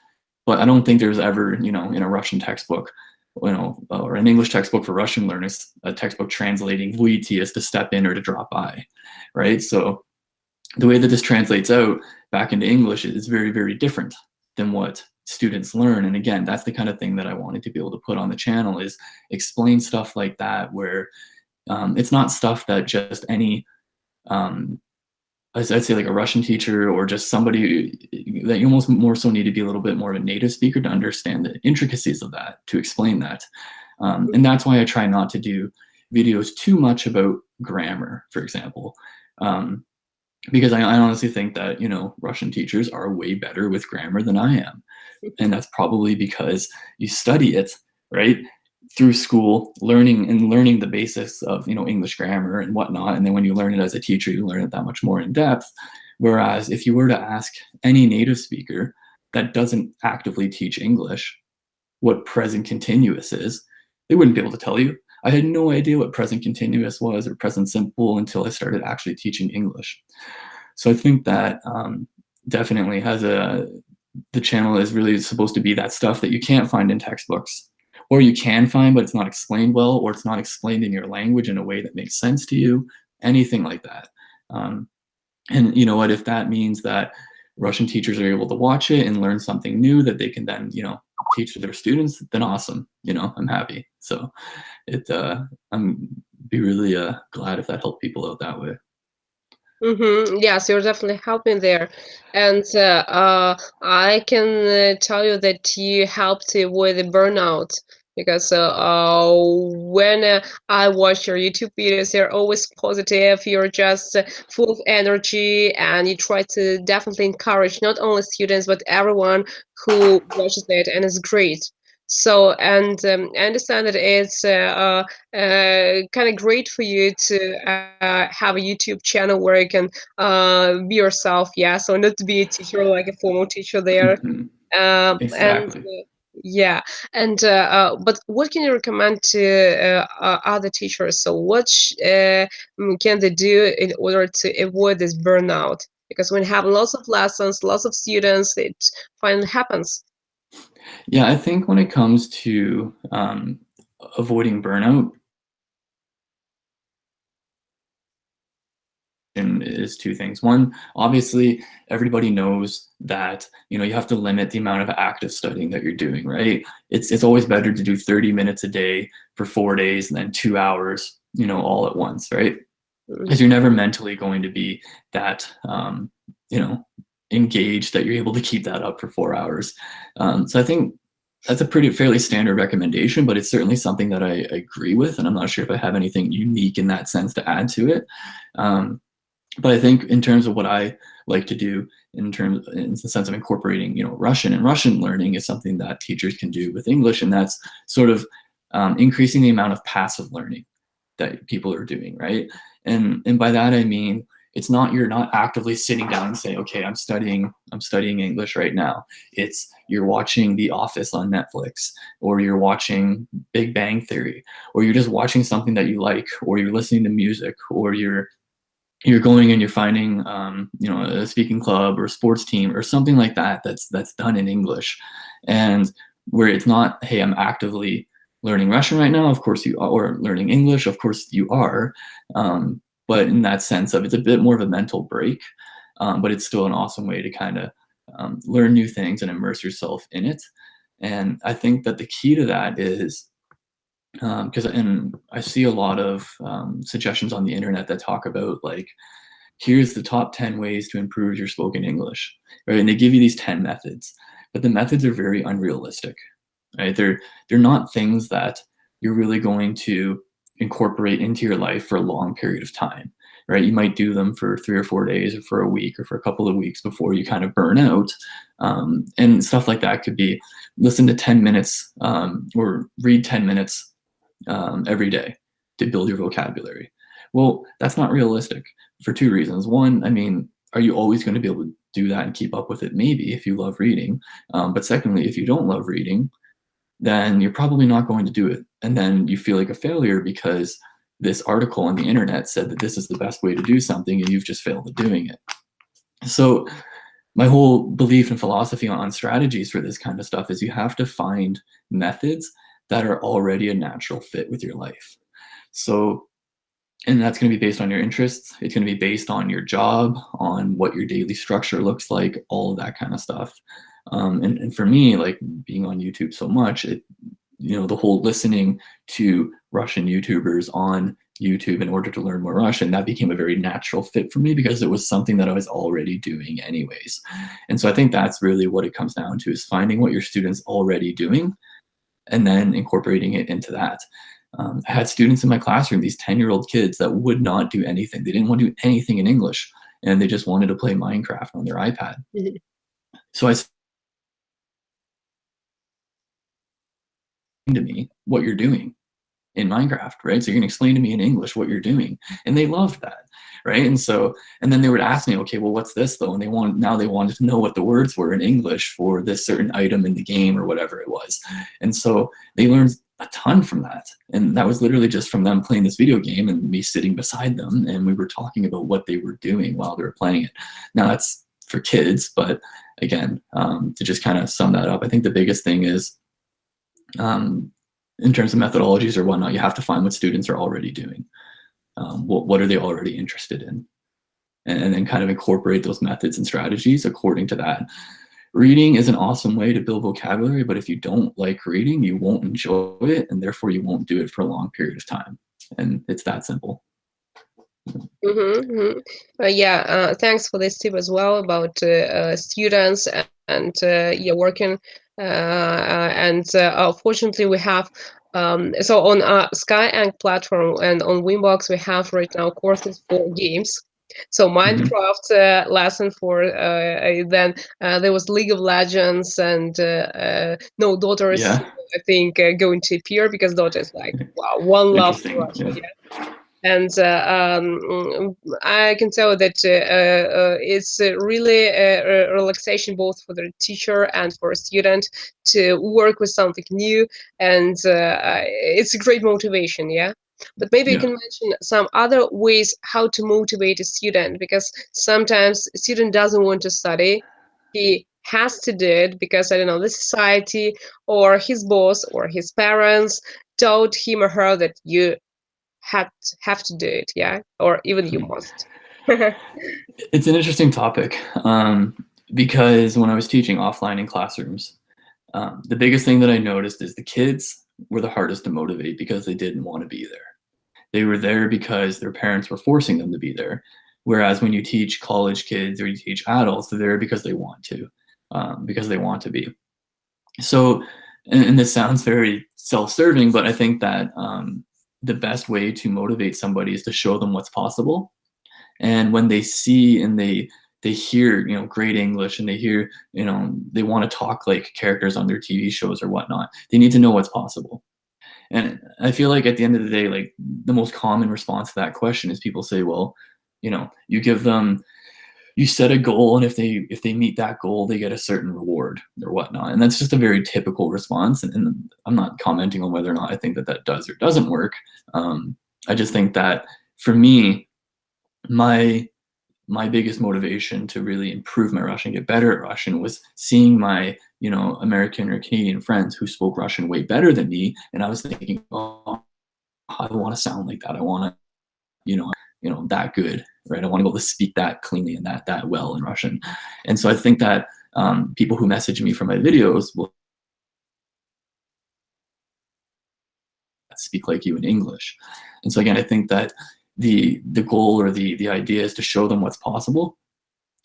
But I don't think there's ever, in a Russian textbook, or an English textbook for Russian learners, a textbook translating выйти as to step in or to drop by, right? So the way that this translates out back into English is very, very different than what students learn. And again, that's the kind of thing that I wanted to be able to put on the channel, is explain stuff like that, where it's not stuff that just any, I'd say like a Russian teacher or just somebody that you almost more so need to be a little bit more of a native speaker to understand the intricacies of that, to explain that. And that's why I try not to do videos too much about grammar, for example. Because I honestly think that, Russian teachers are way better with grammar than I am. And that's probably because you study it, right, through school, learning the basics of, English grammar and whatnot. And then when you learn it as a teacher, you learn it that much more in depth. Whereas if you were to ask any native speaker that doesn't actively teach English what present continuous is, they wouldn't be able to tell you. I had no idea what present continuous was or present simple until I started actually teaching English. So I think that definitely the channel is really supposed to be that stuff that you can't find in textbooks, or you can find, but it's not explained well, or it's not explained in your language in a way that makes sense to you, anything like that. And you know what, if that means that Russian teachers are able to watch it and learn something new that they can then, teach to their students, then awesome. I'm happy. So I'm be really glad if that helped people out that way. Yes, you're definitely helping there, and I can tell you that you helped with the burnout because when I watch your YouTube videos, you're always positive. You're just full of energy, and you try to definitely encourage not only students but everyone who watches it, and it's great. So, and I understand that it's kind of great for you to have a YouTube channel where you can be yourself. Yeah, so not to be a teacher like a formal teacher there. Mhm. And Exactly. yeah, and but what can you recommend to other teachers? So what can they do in order to avoid this burnout? Because when you have lots of lessons, lots of students, it finally happens. Yeah, I think when it comes to avoiding burnout, and is two things. One, obviously, everybody knows that you have to limit the amount of active studying that you're doing, right? It's always better to do 30 minutes a day for 4 days and then 2 hours, all at once, right? Because you're never mentally going to be that you know engaged that you're able to keep that up for 4 hours. So I think that's a pretty fairly standard recommendation, but it's certainly something that I agree with, and I'm not sure if I have anything unique in that sense to add to it. Um, but I think in terms of what I like to do in the sense of incorporating, Russian and Russian learning is something that teachers can do with English, and that's sort of increasing the amount of passive learning that people are doing, right? And by that I mean you're not actively sitting down and saying, okay, I'm studying English right now. It's you're watching The Office on Netflix, or you're watching Big Bang Theory, or you're just watching something that you like, or you're listening to music, or you're going and you're finding a speaking club or a sports team or something like that that's done in English, and where it's not, hey, I'm actively learning Russian right now, of course you are, or learning English, of course you are, but in that sense of it's a bit more of a mental break, but it's still an awesome way to kind of learn new things and immerse yourself in it. And I think that the key to that is because and I see a lot of suggestions on the internet that talk about like, here's the top 10 ways to improve your spoken English, right? And they give you these 10 methods, but the methods are very unrealistic, right? They're not things that you're really going to incorporate into your life for a long period of time, right? You might do them for 3 or 4 days or for a week or for a couple of weeks before you kind of burn out. And stuff like that could be listen to 10 minutes or read 10 minutes every day to build your vocabulary. Well, that's not realistic for two reasons. One, I mean, are you always going to be able to do that and keep up with it? Maybe if you love reading. But secondly, if you don't love reading, then you're probably not going to do it. And then you feel like a failure because this article on the internet said that this is the best way to do something and you've just failed at doing it. So my whole belief and philosophy on strategies for this kind of stuff is you have to find methods that are already a natural fit with your life. So, and that's going to be based on your interests. It's going to be based on your job, on what your daily structure looks like, all of that kind of stuff. And for me, like being on YouTube so much, the whole listening to Russian YouTubers on YouTube in order to learn more Russian, that became a very natural fit for me because it was something that I was already doing anyways. And so I think that's really what it comes down to, is finding what your students already doing and then incorporating it into that. I had students in my classroom, these 10-year-old kids that would not do anything. They didn't want to do anything in English, and they just wanted to play Minecraft on their iPad. Mhm. So I said to me, what you're doing in Minecraft, right? So you're gonna explain to me in English what you're doing. And they loved that, right? And then they would ask me, okay, well, what's this though? And they wanted to know what the words were in English for this certain item in the game or whatever it was. And so they learned a ton from that. And that was literally just from them playing this video game and me sitting beside them, and we were talking about what they were doing while they were playing it. Now that's for kids, but again, to just kind of sum that up, I think the biggest thing is in terms of methodologies or whatnot, you have to find what students are already doing. What are they already interested in? and then kind of incorporate those methods and strategies according to that. Reading is an awesome way to build vocabulary, but if you don't like reading, you won't enjoy it, and therefore you won't do it for a long period of time. And it's that simple. Thanks for this tip as well about students and working. Fortunately, we have so on Skyeng platform and on Winbox, we have right now courses for games. So Minecraft lesson for then there was League of Legends and no daughters. Yeah. I think going to appear because Dota is like wow, one love to Russia. Yeah. And I can tell that it's really a relaxation both for the teacher and for a student to work with something new, and it's a great motivation. Yeah. But maybe you can mention some other ways how to motivate a student, because sometimes a student doesn't want to study. He has to do it because, I don't know, the society or his boss or his parents told him or her that you have to do it, yeah, or even you must. It's an interesting topic because when I was teaching offline in classrooms, the biggest thing that I noticed is the kids were the hardest to motivate because they didn't want to be there. They were there because their parents were forcing them to be there. Whereas when you teach college kids or you teach adults, they're there because they want to be. So, and this sounds very self-serving, but I think that the best way to motivate somebody is to show them what's possible. And when they see and they hear, great English, and they hear, they want to talk like characters on their TV shows or whatnot, they need to know what's possible. And I feel like at the end of the day, like the most common response to that question is people say, well, you give them, you set a goal, and if they meet that goal, they get a certain reward or whatnot. And that's just a very typical response. And I'm not commenting on whether or not I think that does or doesn't work. I just think that for me, my biggest motivation to really improve my Russian, get better at Russian, was seeing my, American or Canadian friends who spoke Russian way better than me. And I was thinking, oh, I want to sound like that. I want to, that good, right? I want to be able to speak that cleanly and that well in Russian. And so I think that people who message me for my videos will speak like you in English. And so again, I think that the goal or the idea is to show them what's possible,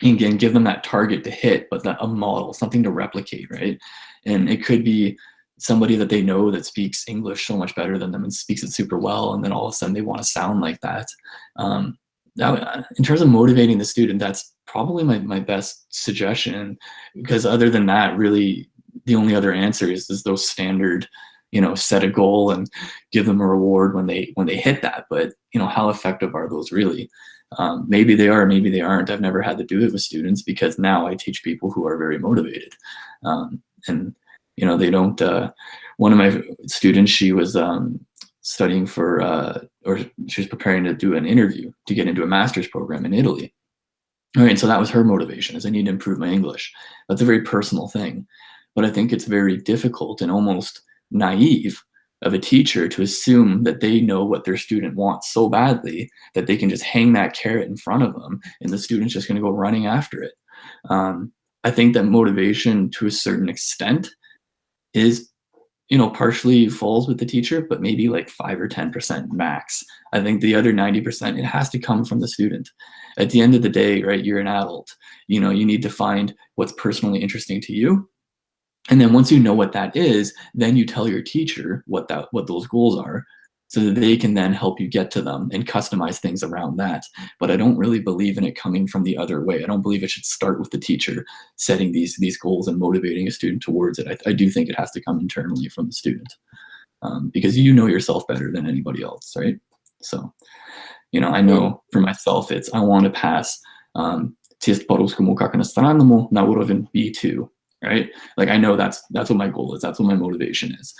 and again, give them that target to hit, but a model, something to replicate, right? And it could be somebody that they know that speaks English so much better than them and speaks it super well, and then all of a sudden they want to sound like that. In terms of motivating the student, that's probably my best suggestion, because other than that, really the only other answer is those standard, set a goal and give them a reward when they hit that. But how effective are those really? Maybe they are, maybe they aren't. I've never had to do it with students because now I teach people who are very motivated. And they don't, one of my students, she was studying for, or she was preparing to do an interview to get into a master's program in Italy. All right, so that was her motivation, is I need to improve my English. That's a very personal thing. But I think it's very difficult and almost naive of a teacher to assume that they know what their student wants so badly that they can just hang that carrot in front of them and the student's just going to go running after it. I think that motivation to a certain extent is, partially falls with the teacher, but maybe like 5 or 10% max. I think the other 90%, it has to come from the student. At the end of the day, right, you're an adult. You need to find what's personally interesting to you. And then once you know what that is, then you tell your teacher what those goals are, so that they can then help you get to them and customize things around that. But I don't really believe in it coming from the other way. I don't believe it should start with the teacher setting these goals and motivating a student towards it. I do think it has to come internally from the student, because you know yourself better than anybody else, right? So, I know for myself, I want to pass тест по русскому как иностранному на уровень B2. Right? Like, I know that's what my goal is. That's what my motivation is.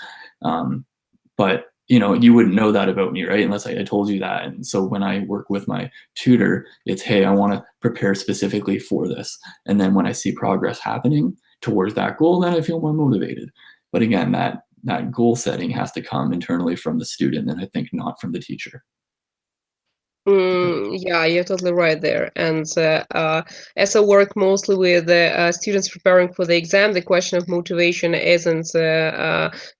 But you wouldn't know that about me, right? Unless I told you that. And so when I work with my tutor, it's, hey, I want to prepare specifically for this. And then when I see progress happening towards that goal, then I feel more motivated. But again, that goal setting has to come internally from the student, and I think not from the teacher. Yeah, you're totally right there. And as I work mostly with students preparing for the exam, the question of motivation isn't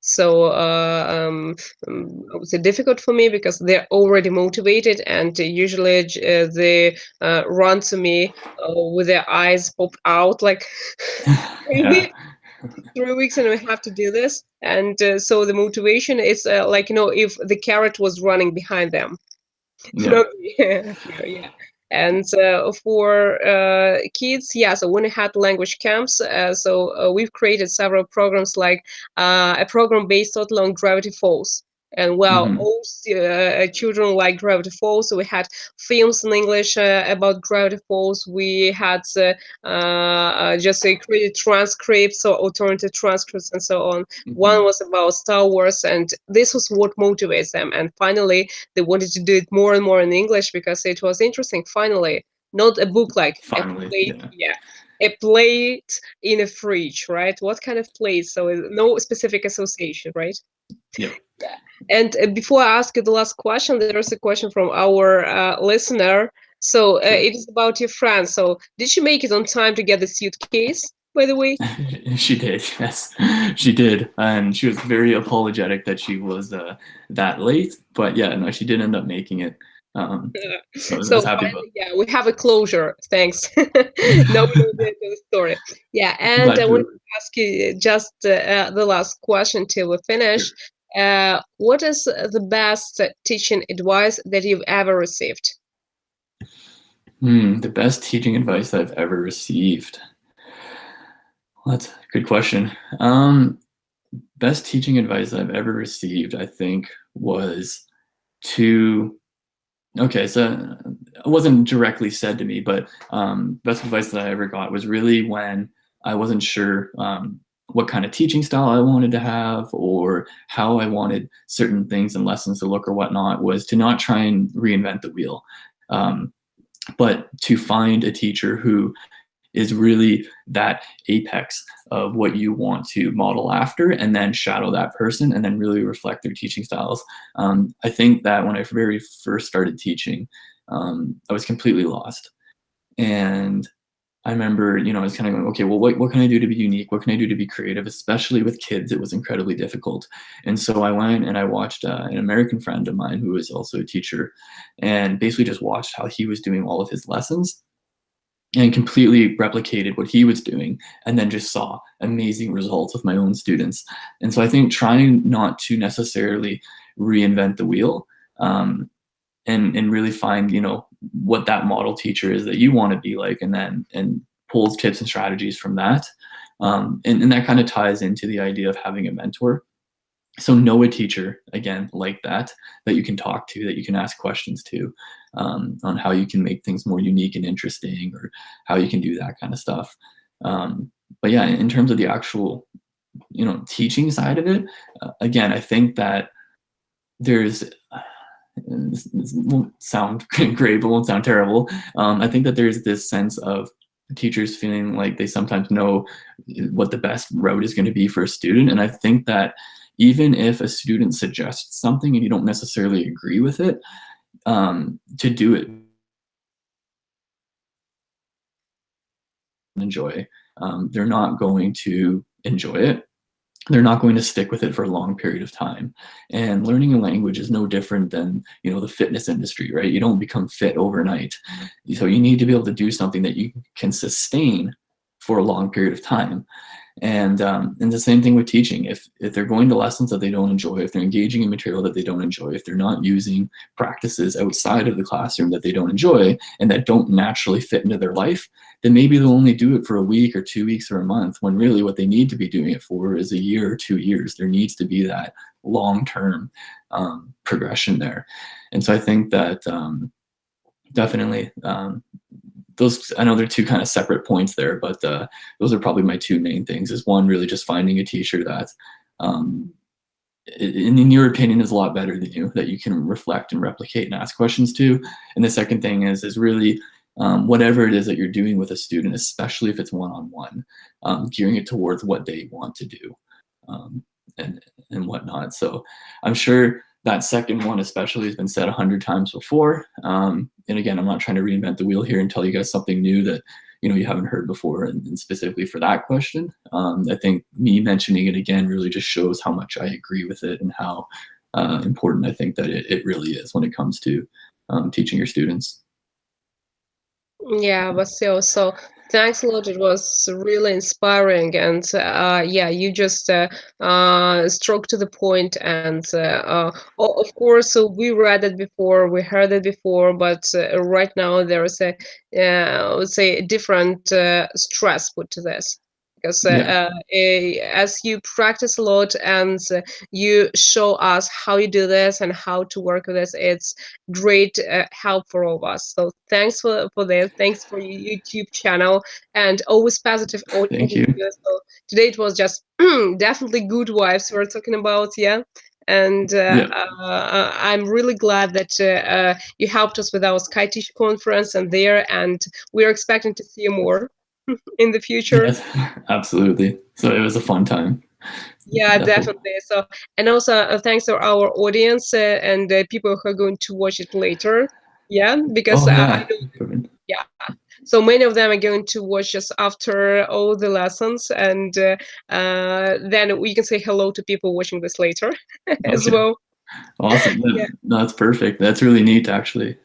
so I would say difficult for me because they're already motivated, and usually they run to me with their eyes popped out like Yeah. crazy. 3 weeks and we have to do this, and so the motivation is like, if the carrot was running behind them. Yeah. Not yeah, yeah. And for kids, yeah, so when we had language camps, we've created several programs, like a program based totally on Gravity Falls. And well, Hmm. all children like Gravity Falls, so we had films in English about Gravity Falls. We had just created transcripts or alternative transcripts and so on. One Hmm. was about Star Wars, and this was what motivates them. And finally, they wanted to do it more and more in English because it was interesting. Finally, not a book like a Finally, plate, yeah. yeah, a plate in a fridge, right? What kind of plate? So no specific association, right? Yep. Yeah. And before I ask you the last question, there is a question from our listener. So Sure. it is about your friend. So did she make it on time to get the suitcase, by the way? She did, yes, she did, and she was very apologetic that she was that late. But yeah, no, she did end up making it. So I So was happy about. finally, yeah, we have a closure. Thanks. Now we know the story. Yeah, I'm and glad I you. wanted to ask you just the last question till we Sure. finish. What is the best teaching advice that you've ever received? The best teaching advice I've ever received. Well, that's a good question. Best teaching advice I've ever received, I think, was to. Okay, so it wasn't directly said to me, but best advice that I ever got was really when I wasn't sure what kind of teaching style I wanted to have or how I wanted certain things and lessons to look or whatnot, was to not try and reinvent the wheel, um, but to find a teacher who is really that apex of what you want to model after, and then shadow that person and then really reflect their teaching styles. I think that when I very first started teaching, I was completely lost. And I remember, I was kind of going, okay, well, what can I do to be unique? What can I do to be creative? Especially with kids, it was incredibly difficult. And so I went and I watched an American friend of mine who was also a teacher, and basically just watched how he was doing all of his lessons and completely replicated what he was doing, and then just saw amazing results with my own students. And so I think trying not to necessarily reinvent the wheel, and really find what that model teacher is that you want to be like, and pulls tips and strategies from that. And that kind of ties into the idea of having a mentor. So know a teacher, again, like that you can talk to, that you can ask questions to, on how you can make things more unique and interesting, or how you can do that kind of stuff. But yeah, in terms of the actual teaching side of it, again, I think that there's this won't sound great, but won't sound terrible. I think that there's this sense of teachers feeling like they sometimes know what the best route is going to be for a student. And I think that even if a student suggests something and you don't necessarily agree with it, to do it, enjoy, they're not going to enjoy it. They're not going to stick with it for a long period of time. And learning a language is no different than the fitness industry, right? You don't become fit overnight. So you need to be able to do something that you can sustain for a long period of time. And the same thing with teaching. If they're going to lessons that they don't enjoy, if they're engaging in material that they don't enjoy, if they're not using practices outside of the classroom that they don't enjoy and that don't naturally fit into their life, then maybe they'll only do it for a week or 2 weeks or a month, when really what they need to be doing it for is a year or 2 years. There needs to be that long-term progression there. And so I think that definitely, those, I know they're two kind of separate points there, but those are probably my two main things. Is one, really just finding a teacher that, in your opinion, is a lot better than you, that you can reflect and replicate and ask questions to. And the second thing is really, whatever it is that you're doing with a student, especially if it's one-on-one, gearing it towards what they want to do, um, and whatnot. So I'm sure that second one especially has been said 100 times before. And again, I'm not trying to reinvent the wheel here and tell you guys something new that you haven't heard before. And specifically for that question, I think me mentioning it again really just shows how much I agree with it and how important I think that it really is when it comes to teaching your students. Yeah, but still, so thanks a lot. It was really inspiring, and yeah, you just struck to the point. And of course, we read it before, we heard it before, but right now there is a, I would say, a different stress put to this. Because Yeah, as you practice a lot and you show us how you do this and how to work with this, it's great help for all of us. So thanks for this. Thanks for your YouTube channel and always positive thank attitude. you. So today it was just definitely good vibes we're talking about, yeah. And Yeah, I'm really glad that you helped us with our Skyteach conference and there, and we're expecting to see you more in the future. yes, absolutely. So it was a fun time. Yeah, Definitely. definitely. So, and also thanks to our audience and people who are going to watch it later. Yeah, because Oh I yeah. know, yeah. So many of them are going to watch us after all the lessons, and then we can say hello to people watching this later as Okay. well. Awesome. Yeah. No, that's perfect. That's really neat, actually.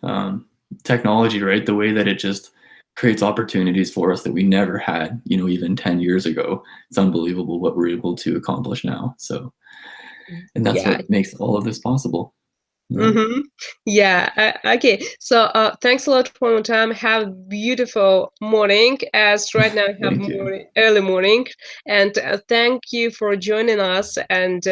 Technology, right? The way that it just creates opportunities for us that we never had, even 10 years ago. It's unbelievable what we're able to accomplish now. So, and that's Yeah. what makes all of this possible. Yeah. Mm-hmm. Yeah. Okay. So thanks a lot for your time. Have a beautiful morning. As right now I have Thank you. early morning, and thank you for joining us. And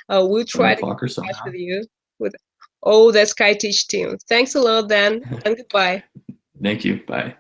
we'll try 1 to get o'clock or in so touch with now. you with all the Skyteach team. Thanks a lot, then, and goodbye. Thank you. Bye.